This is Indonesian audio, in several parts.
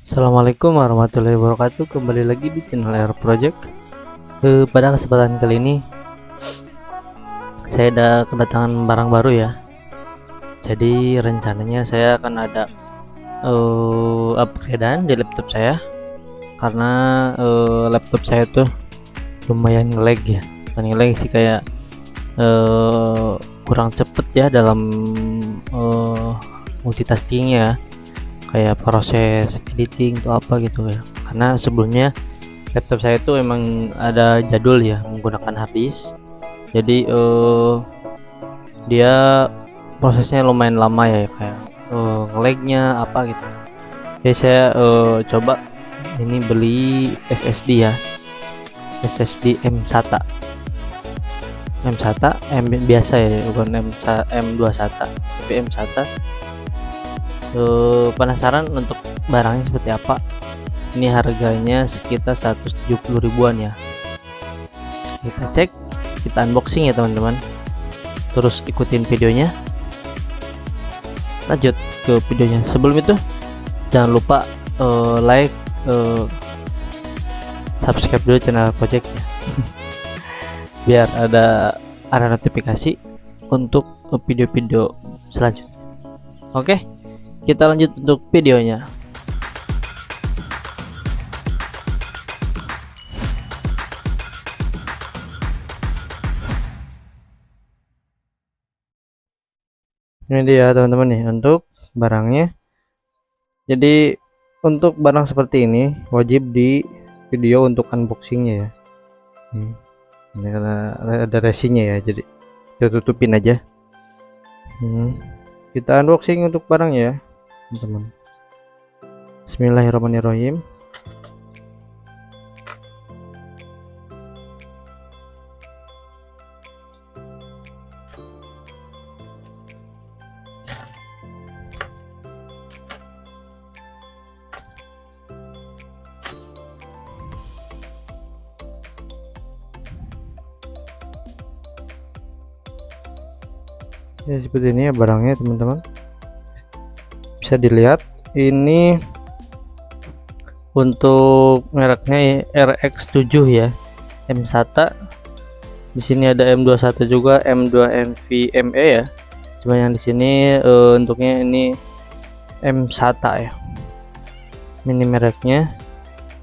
Assalamualaikum warahmatullahi wabarakatuh. Kembali lagi di channel Air Project. Pada kesempatan kali ini saya ada kedatangan barang baru ya. Jadi rencananya saya akan ada upgradean di laptop saya, karena laptop saya tuh lumayan lag ya. Bukan lag sih, kayak kurang cepet ya dalam multitaskingnya, kayak proses editing atau apa gitu ya. Karena sebelumnya laptop saya itu emang ada jadul ya, menggunakan hard disk. Jadi dia prosesnya lumayan lama ya, kayak nge-lagnya apa gitu. Jadi saya coba ini beli SSD ya, SSD M-SATA. M-SATA, M biasa ya, bukan M2 SATA, tapi M-SATA. Penasaran untuk barangnya seperti apa. Ini harganya sekitar 170 ribuan ya. Kita cek, kita unboxing ya teman-teman. Terus ikutin videonya. Lanjut ke videonya. Sebelum itu jangan lupa like, subscribe dulu channel Project ya. Biar ada notifikasi untuk video-video selanjutnya. Oke, kita lanjut untuk videonya. Ini dia teman-teman nih untuk barangnya. Jadi untuk barang seperti ini wajib di video untuk unboxingnya ya. Ini karena ada resinya ya, jadi kita tutupin aja. Kita unboxing untuk barangnya ya teman-teman. Bismillahirrahmanirrahim. Ya seperti ini ya barangnya teman-teman, bisa dilihat ini untuk mereknya RX7 ya, M-SATA. Di sini ada M21 juga, M2 NVMe ya. Cuma yang di sini untuknya ini M-SATA ya. Ini mereknya,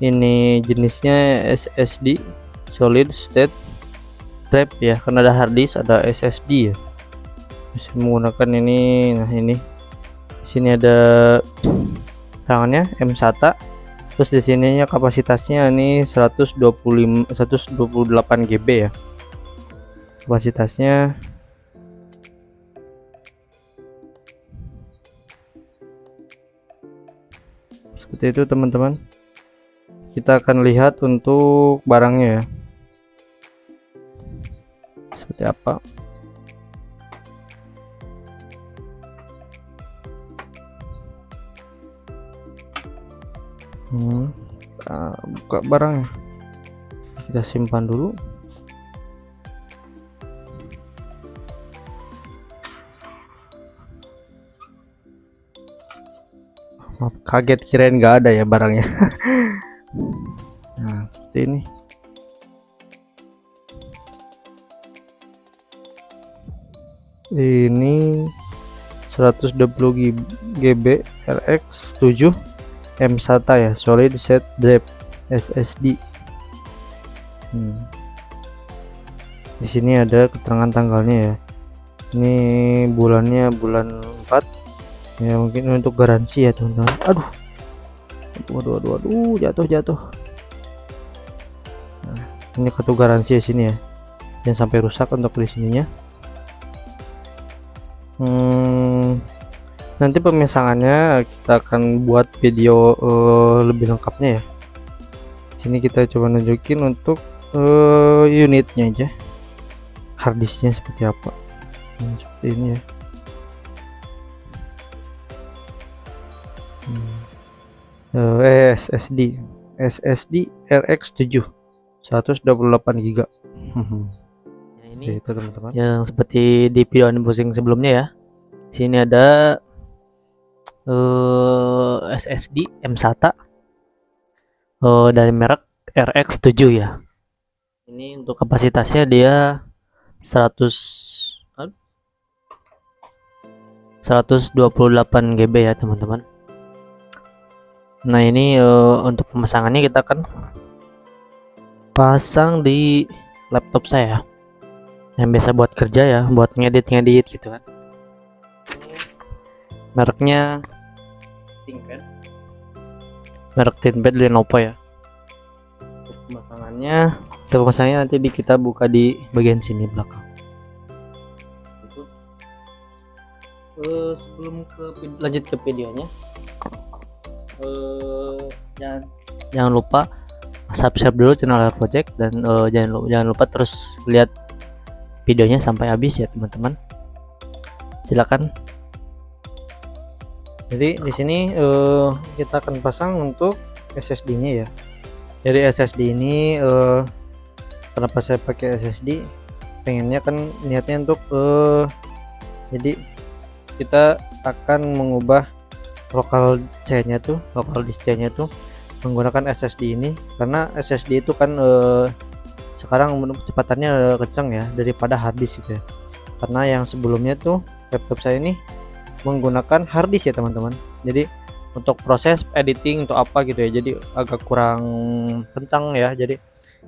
ini jenisnya SSD solid state drive ya, karena ada hard disk, ada SSD ya. Bisa menggunakan ini. Nah ini di sini ada tangannya M-SATA. Terus di sininya kapasitasnya ini 128 GB ya kapasitasnya. Seperti itu teman-teman. Kita akan lihat untuk barangnya ya, seperti apa. Buka barangnya, kita simpan dulu. Maaf, kaget kirain nggak ada ya barangnya. Nah seperti ini. Ini 120 GB RX7 M-SATA ya, solid state drive SSD. Di sini ada keterangan tanggalnya ya. Ini bulannya bulan 4 ya, mungkin untuk garansi ya teman-teman. Aduh, jatuh. Nah, ini kartu garansi ya sini ya, jangan sampai rusak untuk di sininya. Nanti pemasangannya kita akan buat video lebih lengkapnya ya. Sini kita coba nunjukin untuk unitnya aja, harddisknya seperti apa. Seperti ini ya. SSD RX7 128 GB. Nah, ini itu teman-teman yang seperti di video unboxing sebelumnya ya. Sini ada SSD M-SATA dari merek RX7 ya. Ini untuk kapasitasnya dia 128 GB ya teman-teman. Nah ini untuk pemasangannya kita akan pasang di laptop saya yang biasa buat kerja ya, buat ngedit gitu kan. Mereknya ThinkPad, merek ThinkPad Lenovo ya. Untuk pemasangannya nanti kita buka di bagian sini belakang. Sebelum lanjut ke videonya, jangan lupa subscribe dulu channel Project, dan jangan lupa terus lihat videonya sampai habis ya teman-teman. Silakan. Jadi di sini kita akan pasang untuk SSD-nya ya. Jadi SSD ini kenapa saya pakai SSD? Pengennya kan niatnya untuk jadi kita akan mengubah local disk C-nya tuh menggunakan SSD ini, karena SSD itu kan sekarang kecepatannya kencang ya daripada hard disk gitu ya. Karena yang sebelumnya tuh laptop saya ini menggunakan hard disk ya teman-teman. Jadi untuk proses editing untuk apa gitu ya, jadi agak kurang kencang ya. Jadi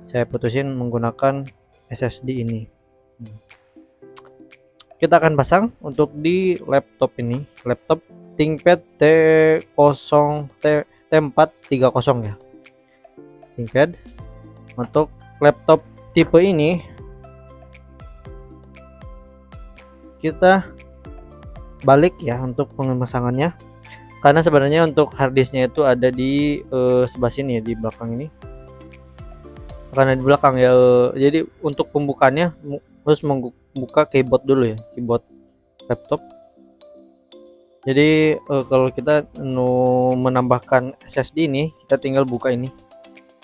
saya putusin menggunakan SSD ini. Kita akan pasang untuk di laptop ini, laptop ThinkPad T430 ya. ThinkPad untuk laptop tipe ini kita balik ya untuk pemasangannya, karena sebenarnya untuk harddisknya itu ada di sebelah sini ya, di belakang ini, karena di belakang ya. Jadi untuk pembukaannya harus membuka keyboard dulu ya, keyboard laptop. Jadi kalau kita menambahkan SSD ini, kita tinggal buka ini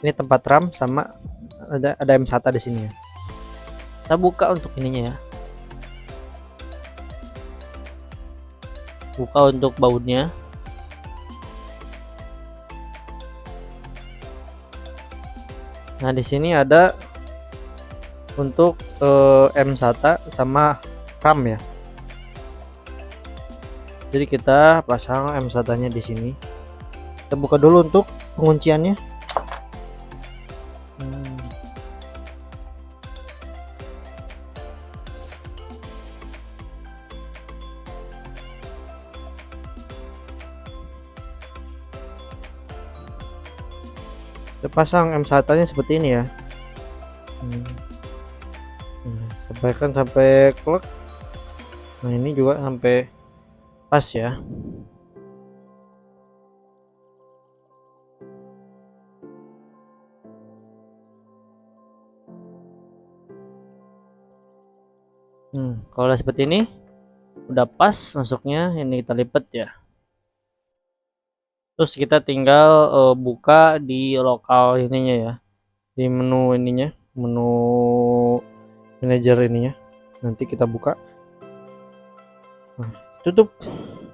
tempat RAM, sama ada M-SATA di sini ya. Kita buka untuk ininya ya, buka untuk bautnya. Nah di sini ada untuk M-SATA sama RAM ya. Jadi kita pasang M-SATA-nya di sini. Kita buka dulu untuk pengunciannya. Kita pasang M-SATA-nya seperti ini ya. Sampaikan sampai clock. Nah ini juga sampai pas ya. Kalau udah seperti ini udah pas masuknya, ini kita lipat ya. Terus kita tinggal buka di lokal ininya ya, di menu ininya, menu manager ininya. Nanti kita buka, tutup.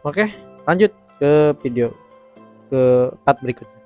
Oke, lanjut ke video ke part berikutnya.